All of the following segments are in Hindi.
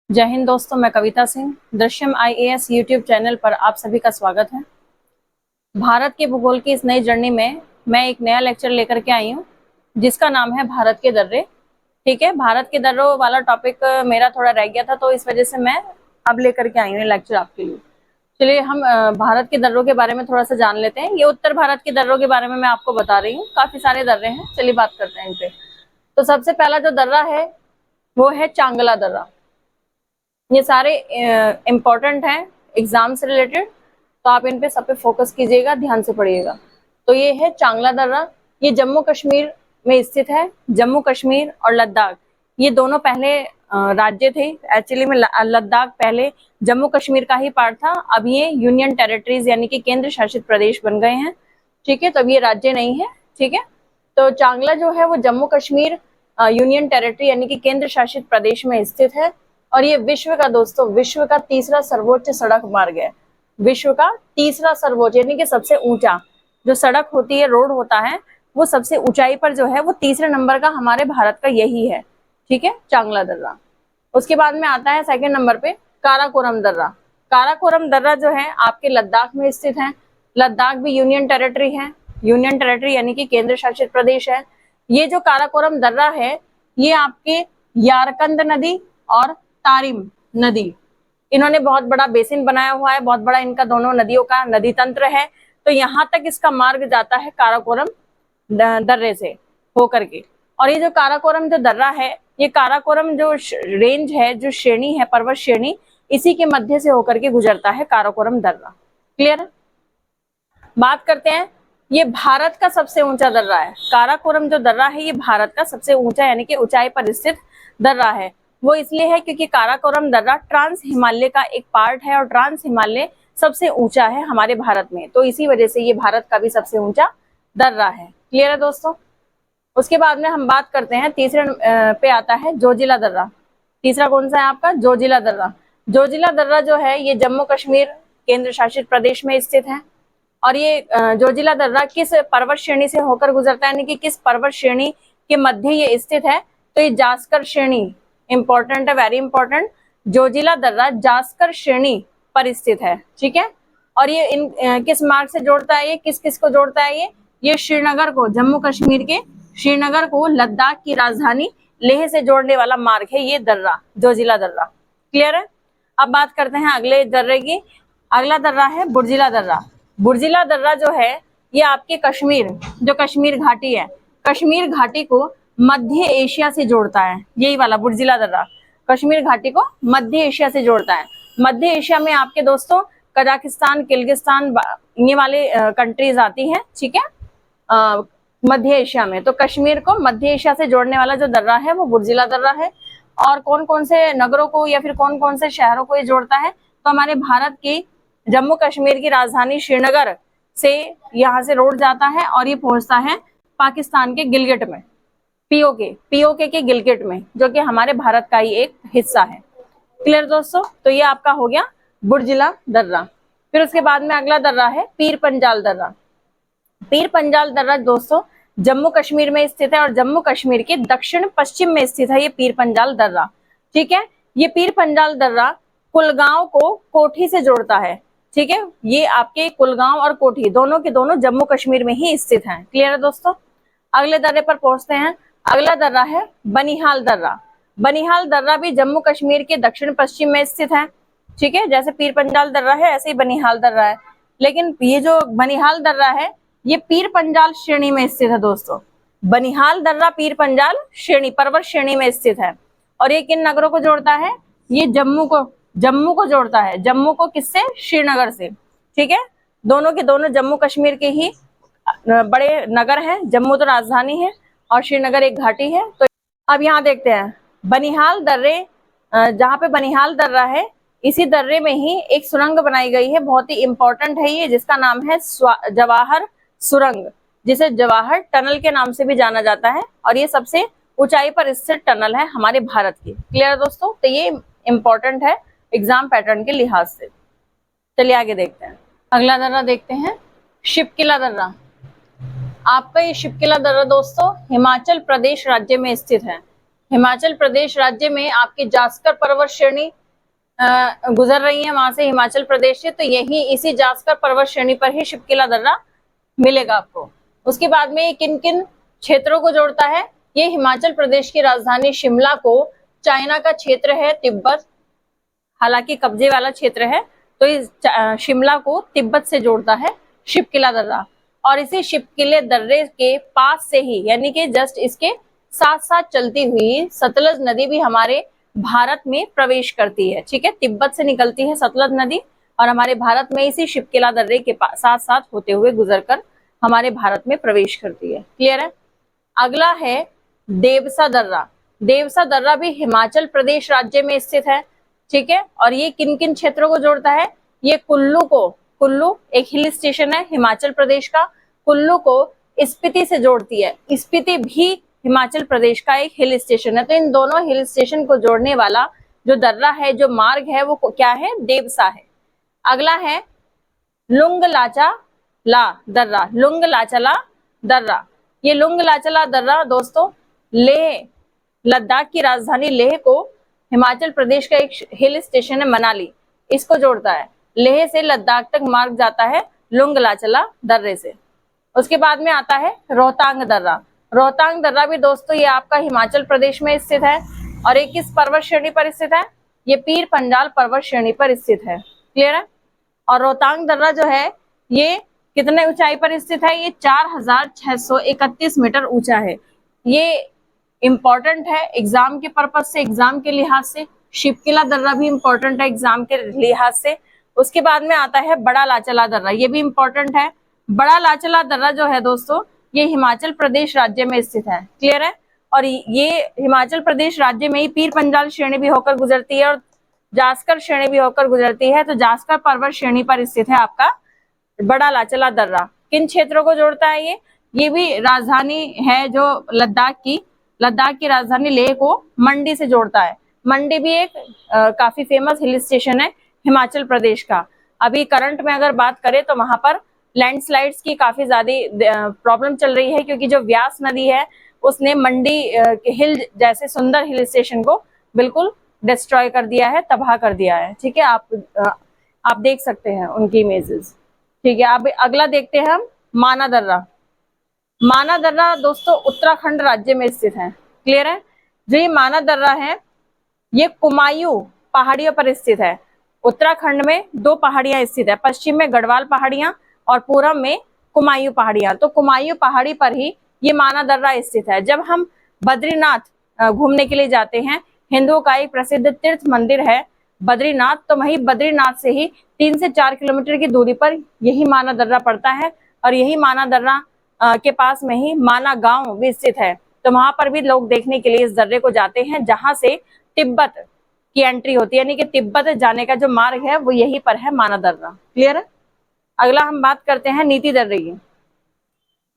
जय हिंद दोस्तों, मैं Kavita Singh. Drishyam IAS YouTube channel पर आप सभी का स्वागत है। भारत के भूगोल की इस नई जर्नी में मैं एक नया लेक्चर लेकर के आई हूँ जिसका नाम है भारत के दर्रे। ठीक है, भारत के दर्रों वाला टॉपिक मेरा थोड़ा रह गया था, तो इस वजह से मैं अब लेकर के आई हूँ लेक्चर आपके लिए। चलिए हम भारत के दर्रों के बारे में थोड़ा सा जान लेते हैं। ये उत्तर भारत के दर्रों के बारे में मैं आपको बता रही हूँ, काफी सारे दर्रे हैं। चलिए बात करते हैं इन पे। तो सबसे पहला जो दर्रा है वो है चांगला दर्रा। ये सारे इम्पोर्टेंट हैं एग्जाम से रिलेटेड, तो आप इन पे सब पे फोकस कीजिएगा, ध्यान से पढ़िएगा। तो ये है चांगला दर्रा। ये जम्मू कश्मीर में स्थित है। जम्मू कश्मीर और लद्दाख ये दोनों पहले राज्य थे। एक्चुअली में लद्दाख पहले जम्मू कश्मीर का ही पार्ट था। अब ये यूनियन टेरिटरीज यानी कि केंद्र शासित प्रदेश बन गए हैं। ठीक है, तो अब ये राज्य नहीं है। ठीक है, तो चांगला जो है वो जम्मू कश्मीर यूनियन टेरिटरी यानी कि केंद्र शासित प्रदेश में स्थित है। और ये विश्व का दोस्तों विश्व का तीसरा सर्वोच्च सड़क मार्ग है। विश्व का तीसरा सर्वोच्च यानी कि सबसे ऊंचा जो सड़क होती है, रोड होता है, वो सबसे ऊंचाई पर जो है वो तीसरे नंबर का हमारे भारत का यही है। ठीक है, चांगला दर्रा। उसके बाद में आता है सेकंड नंबर पे काराकोरम दर्रा। काराकोरम दर्रा जो है आपके लद्दाख में स्थित है। लद्दाख भी यूनियन टेरिटरी है। यूनियन टेरिटरी यानी कि केंद्र शासित प्रदेश है। ये जो काराकोरम दर्रा है ये आपके यारकंद नदी और तारिम नदी, इन्होंने बहुत बड़ा बेसिन बनाया हुआ है। बहुत बड़ा इनका दोनों नदियों का नदी तंत्र है। तो यहाँ तक इसका मार्ग जाता है काराकोरम दर्रे से होकर के। और ये जो काराकोरम जो दर्रा है, ये काराकोरम जो रेंज है, जो श्रेणी है, पर्वत श्रेणी, इसी के मध्य से होकर के गुजरता है काराकोरम दर्रा। क्लियर है? बात करते हैं, ये भारत का सबसे ऊंचा दर्रा है। काराकोरम जो दर्रा है ये भारत का सबसे ऊंचा यानी कि ऊंचाई पर स्थित दर्रा है। वो इसलिए है क्योंकि काराकोरम दर्रा ट्रांस हिमालय का एक पार्ट है और ट्रांस हिमालय सबसे ऊंचा है हमारे भारत में, तो इसी वजह से ये भारत का भी सबसे ऊंचा दर्रा है। क्लियर है दोस्तों? उसके बाद में हम बात करते हैं तीसरे पे आता है जोजिला दर्रा। तीसरा कौन सा है आपका? जोजिला दर्रा। जोजिला दर्रा जो है ये जम्मू कश्मीर केंद्र शासित प्रदेश में स्थित है। और ये जोजिला दर्रा किस पर्वत श्रेणी से होकर गुजरता है यानी कि किस पर्वत श्रेणी के मध्य ये स्थित है? तो ये जास्कर श्रेणी, इंपॉर्टेंट है, वेरी इंपॉर्टेंट। जोजिला दर्रा जास्कर श्रेणी पर स्थित है। ठीक है, और ये किस मार्ग से जोड़ता है? ये किस किस को जोड़ता है? ये श्रीनगर को, जम्मू कश्मीर के श्रीनगर को लद्दाख की राजधानी लेह से जोड़ने वाला मार्ग है ये दर्रा, जोजिला दर्रा। क्लियर है? अब बात करते हैं अगले दर्रे की। अगला दर्रा है बुर्जिला दर्रा। बुर्जिला दर्रा जो है ये आपके कश्मीर, जो कश्मीर घाटी है, कश्मीर घाटी को मध्य एशिया से जोड़ता है। यही वाला बुर्जिला दर्रा कश्मीर घाटी को मध्य एशिया से जोड़ता है। मध्य एशिया में आपके दोस्तों कजाकिस्तान, किर्गिस्तान, ये वाले कंट्रीज आती हैं। ठीक है, मध्य एशिया में। तो कश्मीर को मध्य एशिया से जोड़ने वाला जो दर्रा है वो बुर्जिला दर्रा है। और कौन कौन से नगरों को या फिर कौन कौन से शहरों को ये जोड़ता है? तो हमारे भारत की जम्मू कश्मीर की राजधानी श्रीनगर से यहाँ से रोड जाता है और ये पहुंचता है पाकिस्तान के गिलगिट में, पीओके के गिलगिट में, जो कि हमारे भारत का ही एक हिस्सा है। क्लियर दोस्तों? तो ये आपका हो गया बुर्जिला दर्रा। फिर उसके बाद में अगला दर्रा है पीर पंजाल दर्रा। पीर पंजाल दर्रा दोस्तों जम्मू कश्मीर में स्थित है और जम्मू कश्मीर के दक्षिण पश्चिम में स्थित है ये पीर पंजाल दर्रा। ठीक है, ये पीर पंजाल दर्रा कुलगांव को कोठी से जोड़ता है। ठीक है, ये आपके कुलगांव और कोठी दोनों के दोनों जम्मू कश्मीर में ही स्थित हैं। क्लियर है दोस्तों? अगले दर्रे पर पहुंचते हैं। अगला दर्रा है बनिहाल दर्रा। बनिहाल दर्रा भी जम्मू कश्मीर के दक्षिण पश्चिम में स्थित है। ठीक है, जैसे पीर पंजाल दर्रा है ऐसे ही बनिहाल दर्रा है, लेकिन ये जो बनिहाल दर्रा है ये पीर पंजाल श्रेणी में स्थित है दोस्तों। बनिहाल दर्रा पीर पंजाल श्रेणी, पर्वत श्रेणी में स्थित है। और ये किन नगरों को जोड़ता है? ये जम्मू को जोड़ता है। जम्मू को किससे? श्रीनगर से। ठीक है, दोनों के दोनों जम्मू कश्मीर के ही बड़े नगर हैं। जम्मू तो राजधानी है और श्रीनगर एक घाटी है। तो अब यहाँ देखते हैं बनिहाल दर्रे, जहाँ पे बनिहाल दर्रा है इसी दर्रे में ही एक सुरंग बनाई गई है, बहुत ही इंपॉर्टेंट है ये, जिसका नाम है जवाहर सुरंग, जिसे जवाहर टनल के नाम से भी जाना जाता है। और ये सबसे ऊंचाई पर स्थित टनल है हमारे भारत की। क्लियर है दोस्तों? तो ये इंपॉर्टेंट है एग्जाम पैटर्न के लिहाज से। चलिए आगे देखते हैं। अगला दर्रा देखते हैं शिपकिला दर्रा। आपका ये शिपकिला दर्रा दोस्तों हिमाचल प्रदेश राज्य में स्थित है। हिमाचल प्रदेश राज्य में आपकी जास्कर पर्वत श्रेणी गुजर रही है वहां से, हिमाचल प्रदेश से, तो यही इसी जास्कर पर्वत श्रेणी पर ही शिपकिला दर्रा मिलेगा आपको। उसके बाद में किन किन क्षेत्रों को जोड़ता है, ये हिमाचल प्रदेश की राजधानी शिमला को, चाइना का क्षेत्र है तिब्बत, हालांकि कब्जे वाला क्षेत्र है, तो इस शिमला को तिब्बत से जोड़ता है शिपकिला दर्रा। और इसी शिपकिले दर्रे के पास से ही, यानी कि जस्ट इसके साथ साथ चलती हुई सतलज नदी भी हमारे भारत में प्रवेश करती है। ठीक है, तिब्बत से निकलती है सतलज नदी और हमारे भारत में इसी शिपकिला दर्रे के साथ साथ होते हुए गुजरकर हमारे भारत में प्रवेश करती है। क्लियर है। अगला है देवसा दर्रा। देवसा दर्रा भी हिमाचल प्रदेश राज्य में स्थित है। ठीक है, और ये किन किन क्षेत्रों को जोड़ता है, ये कुल्लू एक हिल स्टेशन है हिमाचल प्रदेश का, कुल्लू को स्पीति से जोड़ती है। स्पीति भी हिमाचल प्रदेश का एक हिल स्टेशन है, तो इन दोनों हिल स्टेशन को जोड़ने वाला जो दर्रा है, जो मार्ग है, वो क्या है, देवसा है। अगला है लुंगलाचला दर्रा। लुंगलाचला दर्रा, ये लुंगलाचला दर्रा दोस्तों लेह, लद्दाख की राजधानी लेह को, हिमाचल प्रदेश का एक हिल स्टेशन है मनाली, इसको जोड़ता है। लेह से लद्दाख तक मार्ग जाता है लुंगलाचला दर्रे से। उसके बाद में आता है रोहतांग दर्रा। रोहतांग दर्रा भी दोस्तों ये आपका हिमाचल प्रदेश में स्थित है और एक किस पर्वत श्रेणी पर स्थित है, ये पीर पंजाल पर्वत श्रेणी पर स्थित है। क्लियर है। और रोहतांग दर्रा जो है ये कितने ऊंचाई पर स्थित है, ये 4631 मीटर ऊंचा है। ये इंपॉर्टेंट है एग्जाम के पर्पज से, एग्जाम के लिहाज से। शिपकिला दर्रा भी इंपॉर्टेंट है एग्जाम के लिहाज से। उसके बाद में आता है बड़ा लाचला दर्रा, ये भी इंपॉर्टेंट है। बड़ा लाचला दर्रा जो है दोस्तों ये हिमाचल प्रदेश राज्य में स्थित है। क्लियर है। और ये हिमाचल प्रदेश राज्य में ही पीर पंजाल श्रेणी भी होकर गुजरती है और जास्कर श्रेणी भी होकर गुजरती है, तो जास्कर पर्वत श्रेणी पर स्थित है आपका बड़ा लाचला दर्रा। किन क्षेत्रों को जोड़ता है ये भी राजधानी है जो लद्दाख की राजधानी लेह को मंडी से जोड़ता है। मंडी भी एक काफी फेमस हिल स्टेशन है हिमाचल प्रदेश का। अभी करंट में अगर बात करें तो वहां पर लैंडस्लाइड्स की काफी ज्यादा प्रॉब्लम चल रही है, क्योंकि जो व्यास नदी है उसने मंडी हिल जैसे सुंदर हिल स्टेशन को बिल्कुल डिस्ट्रॉय कर दिया है, तबाह कर दिया है। ठीक है, आप देख सकते हैं उनकी इमेजेस। ठीक है, अब अगला देखते हैं हम माना दर्रा। माना दर्रा दोस्तों उत्तराखंड राज्य में स्थित है। क्लियर है। जो ये माना दर्रा है ये कुमायूं पहाड़ियों पर स्थित है। उत्तराखंड में दो पहाड़ियां स्थित है, पश्चिम में गढ़वाल पहाड़ियां और पूरब में कुमायूं पहाड़ियां। तो कुमायूं पहाड़ी पर ही ये माना दर्रा स्थित है। जब हम बद्रीनाथ घूमने के लिए जाते हैं, हिंदुओं का एक प्रसिद्ध तीर्थ मंदिर है बद्रीनाथ, तो वही बद्रीनाथ से ही 3 से 4 किलोमीटर की दूरी पर यही माना दर्रा पड़ता है और यही माना दर्रा के पास में ही माना गांव भी स्थित है। तो वहां पर भी लोग देखने के लिए इस दर्रे को जाते हैं, जहां से तिब्बत की एंट्री होती है, यानी कि तिब्बत जाने का जो मार्ग है वो यही पर है माना दर्रा। क्लियर है। अगला हम बात करते हैं नीति दर्रे की।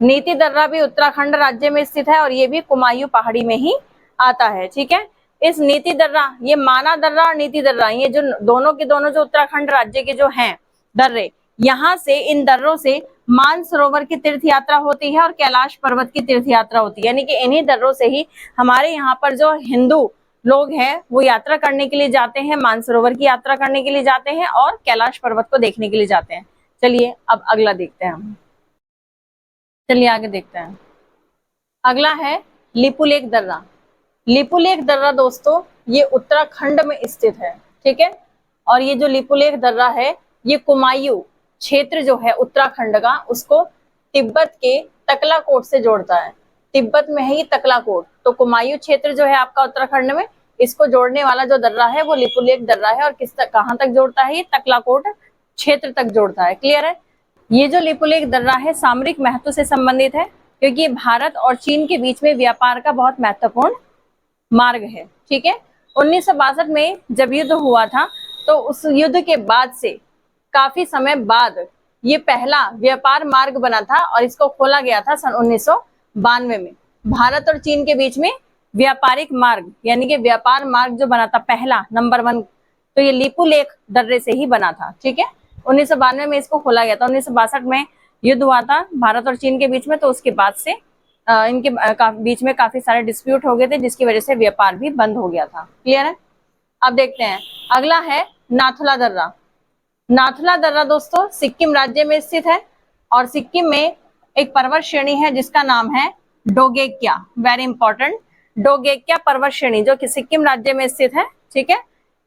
नीति दर्रा भी उत्तराखंड राज्य में स्थित है और ये भी कुमायूं पहाड़ी में ही आता है। ठीक है, इस नीति दर्रा, ये माना दर्रा और नीति दर्रा, ये जो दोनों के दोनों जो उत्तराखंड राज्य के जो हैं दर्रे, यहाँ से इन दर्रों से मानसरोवर की तीर्थ यात्रा होती है और कैलाश पर्वत की तीर्थ यात्रा होती है। यानी कि इन्हीं दर्रों से ही हमारे यहाँ पर जो हिंदू लोग हैं वो यात्रा करने के लिए जाते हैं, मानसरोवर की यात्रा करने के लिए जाते हैं और कैलाश पर्वत को देखने के लिए जाते हैं। चलिए अब अगला देखते हैं हम। चलिए आगे देखते हैं। अगला है लिपुलेख दर्रा। लिपुलेख दर्रा दोस्तों ये उत्तराखंड में स्थित है। ठीक है, और ये जो लिपुलेख दर्रा है ये कुमायूं क्षेत्र जो है उत्तराखंड का, उसको तिब्बत के तकलाकोट से जोड़ता है। तिब्बत में है ये तकलाकोट, तो कुमायूं क्षेत्र जो है आपका उत्तराखंड में, इसको जोड़ने वाला जो दर्रा है वो लिपुलेख दर्रा है। और कहाँ तक जोड़ता है, ये तकलाकोट क्षेत्र तक जोड़ता है। क्लियर है। ये जो लिपुलेख दर्रा है सामरिक महत्व से संबंधित है, क्योंकि भारत और चीन के बीच में व्यापार का बहुत महत्वपूर्ण मार्ग है। ठीक है, 1962 में जब युद्ध हुआ था तो उस युद्ध के बाद से काफी समय बाद ये पहला व्यापार मार्ग बना था और इसको खोला गया था सन 1992 में। भारत और चीन के बीच में व्यापारिक मार्ग यानी कि व्यापार मार्ग जो बना था पहला नंबर 1, तो ये लिपुलेख दर्रे से ही बना था। ठीक है, 1992 में इसको खोला गया था। 1962 में युद्ध हुआ था भारत और चीन के बीच में, तो उसके बाद से इनके बीच में काफी सारे डिस्प्यूट हो गए थे, जिसकी वजह से व्यापार भी बंद हो गया था। क्लियर है। अब देखते हैं अगला है नाथुला दर्रा। नाथुला दर्रा दोस्तों सिक्किम राज्य में स्थित है और सिक्किम में एक पर्वत श्रेणी है जिसका नाम है डोगेक्या। वेरी इंपॉर्टेंट, डोगेक्या पर्वत श्रेणी जो कि सिक्किम राज्य में स्थित है। ठीक है,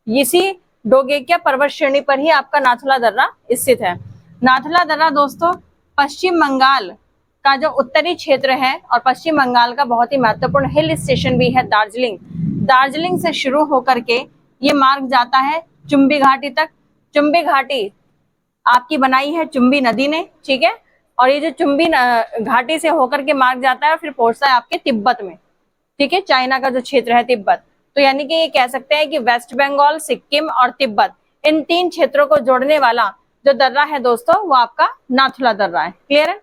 इसी डोगेक्या पर्वत श्रेणी पर ही आपका नाथुला दर्रा स्थित है। नाथुला दर्रा दोस्तों पश्चिम बंगाल का जो उत्तरी क्षेत्र है और पश्चिम बंगाल का बहुत ही महत्वपूर्ण हिल स्टेशन भी है दार्जिलिंग। दार्जिलिंग से शुरू होकर के ये मार्ग जाता है चुम्बी घाटी तक। चुम्बी घाटी आपकी बनाई है चुम्बी नदी ने। ठीक है, और ये जो चुम्बी घाटी से होकर के मार्ग जाता है और फिर पहुंचता है आपके तिब्बत में। ठीक है, चाइना का जो क्षेत्र है तिब्बत। तो यानी कि ये कह सकते हैं कि वेस्ट बंगाल, सिक्किम और तिब्बत, इन 3 क्षेत्रों को जोड़ने वाला जो दर्रा है दोस्तों वो आपका नाथुला दर्रा है। क्लियर है।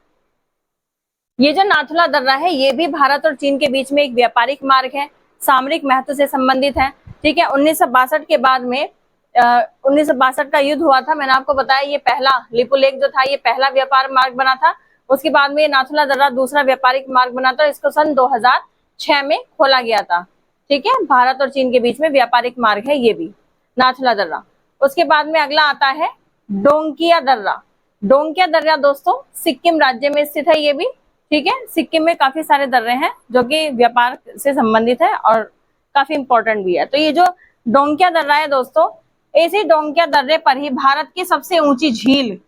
ये जो नाथुला दर्रा है ये भी भारत और चीन के बीच में एक व्यापारिक मार्ग है, सामरिक महत्व से संबंधित है। ठीक है, 1962 के बाद में 1962 का युद्ध हुआ था। मैंने आपको बताया ये पहला लिपु लेक जो था ये पहला व्यापार मार्ग बना था। उसके बाद में ये नाथुला दर्रा दूसरा व्यापारिक मार्ग बना था। इसको सन 2006 में खोला गया था। ठीक है, भारत और चीन के बीच में व्यापारिक मार्ग है ये भी नाथुला दर्रा। उसके बाद में अगला आता है डोंकिया दर्रा। डोंकिया दर्रा दोस्तों सिक्किम राज्य में स्थित है ये भी। ठीक है, सिक्किम में काफी सारे दर्रे हैं जो कि व्यापार से संबंधित है और काफी इंपॉर्टेंट भी है। तो ये जो डोंकिया दर्रा है दोस्तों, इसी डोंकिया दर्रे पर ही भारत की सबसे ऊंची झील,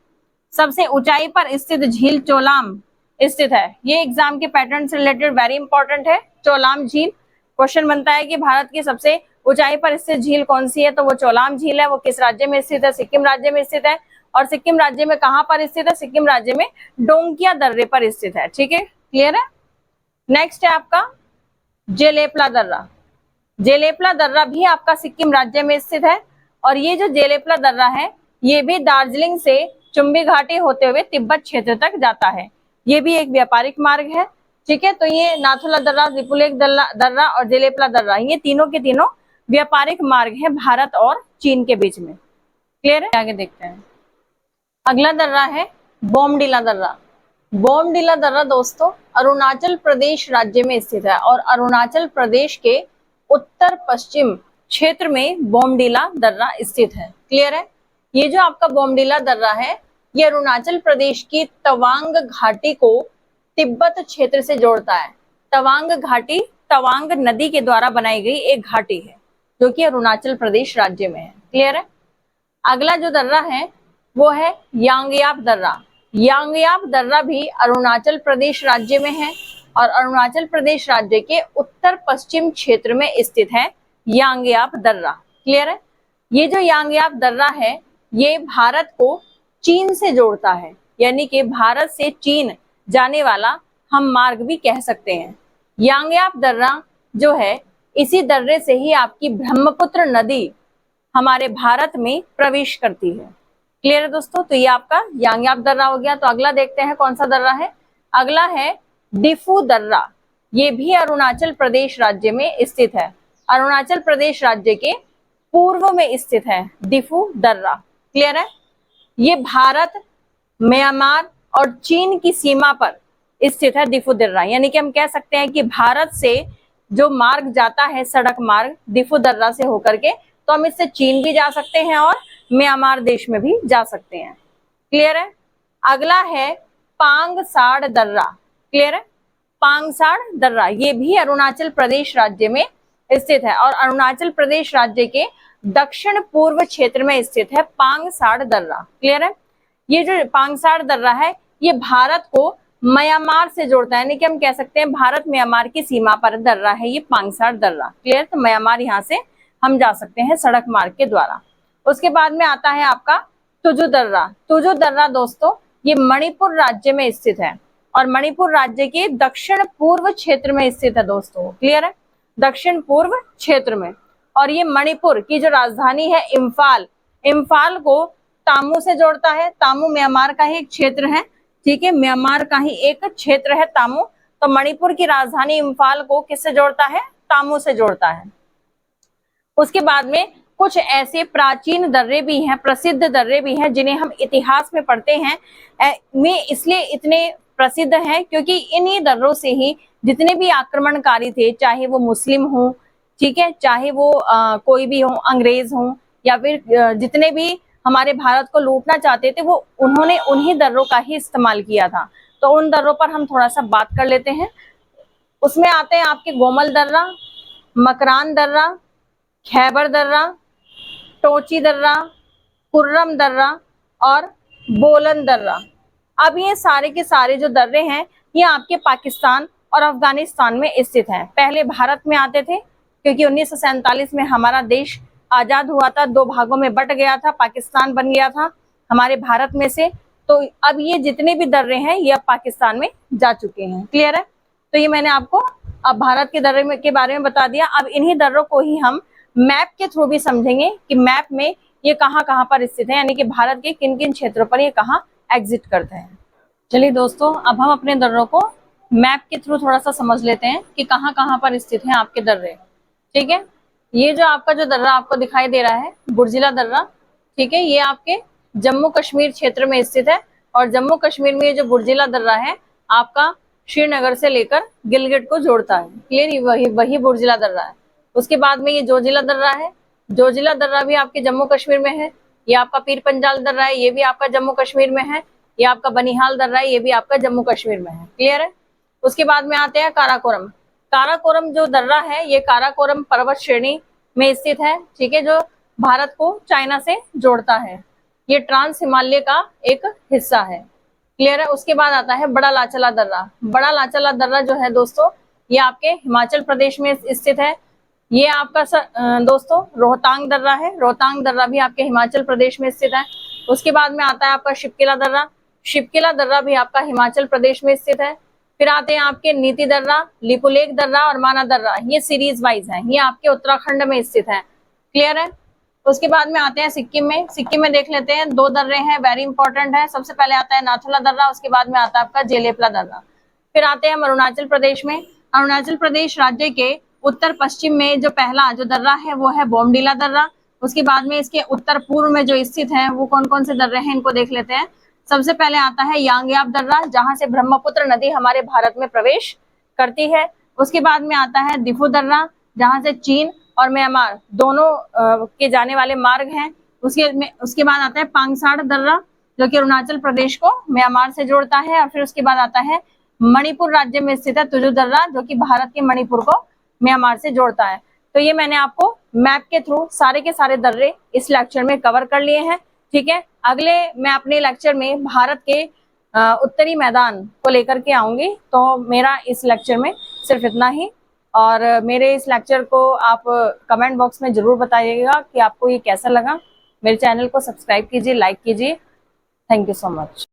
सबसे ऊंचाई पर स्थित झील चोलाम स्थित है। ये एग्जाम के पैटर्न से रिलेटेड वेरी इंपॉर्टेंट है। चोलाम झील क्वेश्चन बनता है कि भारत की सबसे ऊंचाई पर स्थित झील कौन सी है, तो वो चोलाम झील है। वो किस राज्य में स्थित है, सिक्किम राज्य में स्थित है। और सिक्किम राज्य में कहां पर स्थित है, सिक्किम राज्य में डोंकिया दर्रे पर स्थित है। ठीक है, क्लियर है। नेक्स्ट है आपका जेलेपला दर्रा। जेलेपला दर्रा भी आपका सिक्किम राज्य में स्थित है और ये जो जेलेपला दर्रा है ये भी दार्जिलिंग से चुम्बी घाटी होते हुए तिब्बत क्षेत्र तक जाता है। ये भी एक व्यापारिक मार्ग है। ठीक है, तो ये नाथुला दर्रा, लिपुलेख दर्रा और जेलेपला दर्रा ये तीनों के तीनों व्यापारिक मार्ग है भारत और चीन के बीच में। क्लियर है। आगे देखते हैं अगला दर्रा है बोमडिला दर्रा। बोमडिला दर्रा दोस्तों अरुणाचल प्रदेश राज्य में स्थित है और अरुणाचल प्रदेश के उत्तर पश्चिम क्षेत्र में बोमडिला दर्रा स्थित है। क्लियर है। ये जो आपका बोमडिला दर्रा है ये अरुणाचल प्रदेश की तवांग घाटी को तिब्बत क्षेत्र से जोड़ता है। तवांग घाटी तवांग नदी के द्वारा बनाई गई एक घाटी है जो कि अरुणाचल प्रदेश राज्य में है। क्लियर है। अगला जो दर्रा है वो है यांगयाप दर्रा। यांगयाप दर्रा भी अरुणाचल प्रदेश राज्य में है और अरुणाचल प्रदेश राज्य के उत्तर पश्चिम क्षेत्र में स्थित है यांगयाप दर्रा। क्लियर है। ये जो यांगयाप दर्रा है ये भारत को चीन से जोड़ता है, यानी कि भारत से चीन जाने वाला हम मार्ग भी कह सकते हैं। यांगयाप दर्रा जो है इसी दर्रे से ही आपकी ब्रह्मपुत्र नदी हमारे भारत में प्रवेश करती है। क्लियर है दोस्तों। तो ये आपका यांगयाप दर्रा हो गया। तो अगला देखते हैं कौन सा दर्रा है। अगला है डिफू दर्रा। ये भी अरुणाचल प्रदेश राज्य में स्थित है। अरुणाचल प्रदेश राज्य के पूर्व में स्थित है डिफू दर्रा। क्लियर है। ये भारत, म्यांमार और चीन की सीमा पर स्थित है डिफू दर्रा। यानी कि हम कह सकते हैं कि भारत से जो मार्ग जाता है सड़क मार्ग डिफू दर्रा से होकर के, तो हम इससे चीन भी जा सकते हैं और म्यांमार देश में भी जा सकते हैं। क्लियर है। अगला है पांगसाड़ दर्रा। क्लियर है। पांगसाड़ दर्रा ये भी अरुणाचल प्रदेश राज्य में स्थित है और अरुणाचल प्रदेश राज्य के दक्षिण पूर्व क्षेत्र में स्थित है पांगसाड़ दर्रा। क्लियर है। ये जो पांगसाड़ दर्रा है ये भारत को म्यांमार से जोड़ता है, यानी कि हम कह सकते हैं भारत म्यांमार की सीमा पर दर्रा है ये पांगसाड़ दर्रा। क्लियर। तो म्यांमार यहाँ से हम जा सकते हैं सड़क मार्ग के द्वारा। उसके बाद में आता है आपका तुजु दर्रा। तुजु दर्रा दोस्तों ये मणिपुर राज्य में स्थित है और मणिपुर राज्य के दक्षिण पूर्व क्षेत्र में स्थित है दोस्तों। क्लियर है। दक्षिण पूर्व क्षेत्र में। और ये मणिपुर की जो राजधानी है इम्फाल, इम्फाल को तामू से जोड़ता है। तामू म्यांमार का ही एक क्षेत्र है। ठीक है, म्यांमार का ही एक क्षेत्र है तामू। तो मणिपुर की राजधानी इम्फाल को किससे जोड़ता है, तामू से जोड़ता है। उसके बाद में कुछ ऐसे प्राचीन दर्रे भी हैं, प्रसिद्ध दर्रे भी हैं जिन्हें हम इतिहास में पढ़ते हैं। में इसलिए इतने प्रसिद्ध हैं, क्योंकि इन्हीं दर्रों से ही जितने भी आक्रमणकारी थे, चाहे वो मुस्लिम हो, ठीक है, चाहे वो कोई भी हो, अंग्रेज हो, या फिर जितने भी हमारे भारत को लूटना चाहते थे, वो उन्होंने उन्हीं दर्रों का ही इस्तेमाल किया था। तो उन दर्रों पर हम थोड़ा सा बात कर लेते हैं। उसमें आते हैं आपके गोमल दर्रा, मकरान दर्रा, खैबर दर्रा, टोची दर्रा, कुर्रम दर्रा और बोलन दर्रा। अब ये सारे के सारे जो दर्रे हैं, ये आपके पाकिस्तान और अफगानिस्तान में स्थित हैं। पहले भारत में आते थे, क्योंकि 1947 में हमारा देश आजाद हुआ था, दो भागों में बट गया था, पाकिस्तान बन गया था हमारे भारत में से। तो अब ये जितने भी दर्रे हैं, ये अब पाकिस्तान में जा चुके हैं। क्लियर है? तो ये मैंने आपको अब भारत के दर्रे के बारे में बता दिया। अब इन्हीं दर्रों को ही हम मैप के थ्रू भी समझेंगे कि मैप में ये कहाँ कहाँ पर स्थित है, यानी कि भारत के किन किन क्षेत्रों पर ये कहाँ एग्जिट करते हैं। चलिए दोस्तों, अब हम अपने दर्रों को मैप के थ्रू थोड़ा सा समझ लेते हैं कि कहाँ कहाँ पर स्थित हैं आपके दर्रे। ठीक है, ये जो आपका जो दर्रा आपको दिखाई दे रहा है, बुर्जिला दर्रा, ठीक है, ये आपके जम्मू कश्मीर क्षेत्र में स्थित है। और जम्मू कश्मीर में ये जो बुर्जिला दर्रा है, आपका श्रीनगर से लेकर गिलगिट को जोड़ता है। क्लियर? वही बुर्जिला दर्रा है। उसके बाद में ये जोजिला दर्रा है। जोजिला दर्रा भी आपके जम्मू कश्मीर में है। ये आपका पीर पंजाल दर्रा है, ये भी आपका जम्मू कश्मीर में है। ये आपका बनिहाल दर्रा है, ये भी आपका जम्मू कश्मीर में है। क्लियर है? उसके बाद में आते हैं काराकोरम। काराकोरम जो दर्रा है, ये काराकोरम पर्वत श्रेणी में स्थित है। ठीक है, जो भारत को चाइना से जोड़ता है। ये ट्रांस हिमालय का एक हिस्सा है। क्लियर है? उसके बाद आता है बड़ा लाचला दर्रा। बड़ा लाचला दर्रा जो है दोस्तों, ये आपके हिमाचल प्रदेश में स्थित है। ये आपका दोस्तों रोहतांग दर्रा है। रोहतांग दर्रा भी आपके हिमाचल प्रदेश में स्थित है। उसके बाद में आता है आपका शिपकिला दर्रा। शिपकिला दर्रा भी आपका हिमाचल प्रदेश में स्थित है। फिर आते हैं आपके नीति दर्रा, लिपुलेख दर्रा और माना दर्रा। ये सीरीज वाइज है, ये आपके उत्तराखंड में स्थित है। क्लियर है? उसके बाद में आते हैं सिक्किम में। सिक्किम में देख लेते हैं, दो दर्रे हैं, वेरी इंपॉर्टेंट है। सबसे पहले आता है नाथुला दर्रा, उसके बाद में आता है आपका जेलेपला दर्रा। फिर आते हैं हम अरुणाचल प्रदेश में। अरुणाचल प्रदेश राज्य के उत्तर पश्चिम में जो पहला जो दर्रा है, वो है बोमडीला दर्रा। उसके बाद में इसके उत्तर पूर्व में जो स्थित है, वो कौन कौन से दर्रे हैं, इनको देख लेते हैं। सबसे पहले आता है यांगयाप दर्रा, जहां से ब्रह्मपुत्र नदी हमारे भारत में प्रवेश करती है। उसके बाद में आता है दिफू दर्रा, जहां से चीन और म्यांमार दोनों के जाने वाले मार्ग हैं। उसके बाद आता है पांगसाड़ दर्रा, जो कि अरुणाचल प्रदेश को म्यांमार से जोड़ता है। और फिर उसके बाद आता है मणिपुर राज्य में स्थित है तुजु दर्रा, जो कि भारत के मणिपुर को म्यांमार से जोड़ता है। तो ये मैंने आपको मैप के थ्रू सारे के सारे दर्रे इस लेक्चर में कवर कर लिए हैं। ठीक है, अगले मैं अपने लेक्चर में भारत के उत्तरी मैदान को लेकर के आऊंगी। तो मेरा इस लेक्चर में सिर्फ इतना ही। और मेरे इस लेक्चर को आप कमेंट बॉक्स में जरूर बताइएगा कि आपको ये कैसा लगा। मेरे चैनल को सब्सक्राइब कीजिए, लाइक कीजिए। Thank you so much.